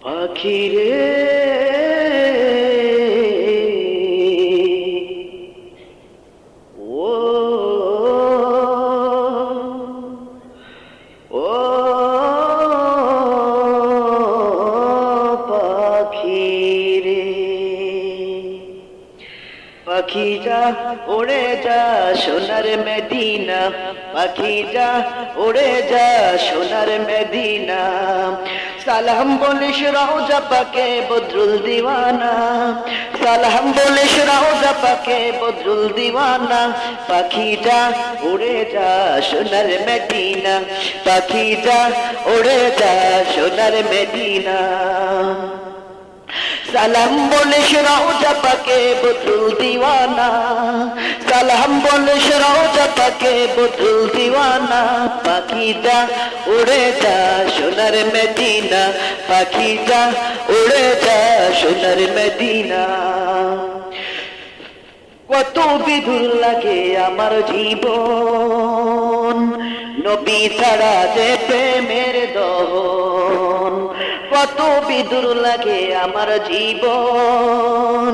পাখিরে ও ও পাখিরে পাখি যা উড়ে যা সোনার মদিনা পাখি যা উড়ে যা সোনার মদিনা সালাম বলিস রওজা পাকে বদরুল দিওয়ানা সালাম বলিস রওজা পাকে বদরুল দিওয়ানা পাখি যা উড়ে যা সোনার মদিনা পাখি যা উড়ে যা সোনার মদিনা সালাম বলিস রওজা পাকে বদরুল দিওয়ানা সালাম বলিস রওজা পাকে বদরুল দিওয়ানা পাখি যা উড়ে যা সোনার মদিনা পাখি যা উড়ে যা সোনার মদিনা কত বিধুর লাগে আমার জীবন নবী ছাড়া যে প্রেমের দহন কত বিদুর লাগে আমার জীবন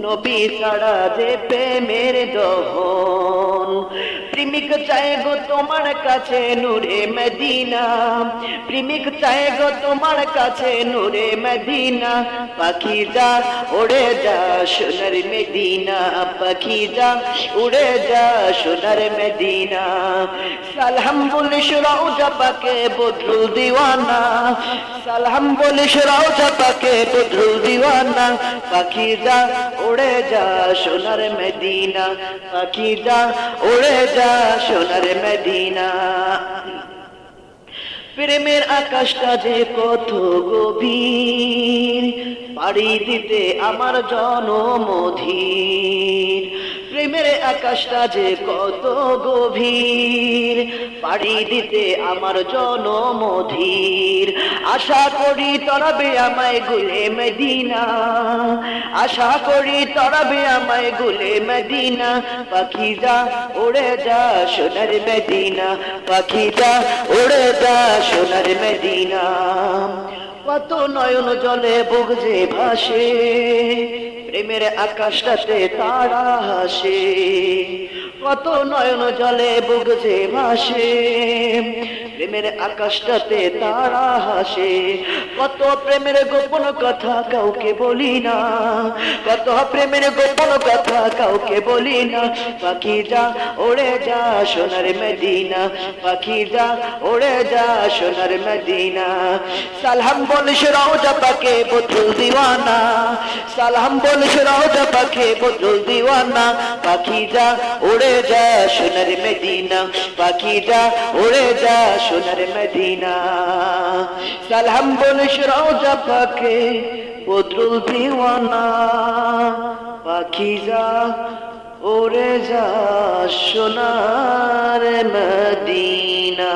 নবী ছাড়া যে প্রেমের দহন প্রেমিক চায় গো তোমার কাছে নূরে মদিনা প্রেমিক চায় গো তোমার কাছে নূরে মদিনা পাখি যা উড়ে যা সোনার মদিনা পাখি যা উড়ে যা সোনার মদিনা সালাম বলিস রওজা পাকে বদরুল দিওয়ানা সালাম বলিস রওজা পাকে বদরুল দিওয়ানা পাখি যা উড়ে যা সোনার মদিনা পাখি যা উড়ে যা সোনার মদিনা প্রেমের আকাশটা যে কত গভীর পাড়ি দিতে আমার জনমধীর প্রেমের আকাশটা যে কত গভীর পাড়ি দিতে আমার জনমধীর আশা করি তরাবে আমায় গুলে মদিনা আশা করি তরাবে আমায় গুলে মদিনা পাখি যা উড়ে যা সোনার মদিনা পাখি যা উড়ে যা সোনার মদিনা কত নয়ন জলে বুক যে ভাসে প্রেমের আকাশটাতে তারা হাসে কত নয়ন জলে বুক যে ভাসে প্রেমের আকাশটাতে তারা হাসে কত প্রেমের গোপন কথা কাউকে বলি না কত প্রেমের গোপন কথা কাউকে বলি না পাখি যা উড়ে যা সোনার মদিনা পাখি যা উড়ে যা সোনার মদিনা সালাম বলিস রওজা পাকে বদরুল দিওয়ানা সালাম বলিস রওজা পাকে বদরুল দিওয়ানা পাখি যা উড়ে যা সোনার মদিনা পাখি যা উড়ে যা সোনার মদিনা সালাম বলিস রওজা পাকে বদরুল দিওয়ানা পাখি যা উড়ে যা সোনার মদিনা।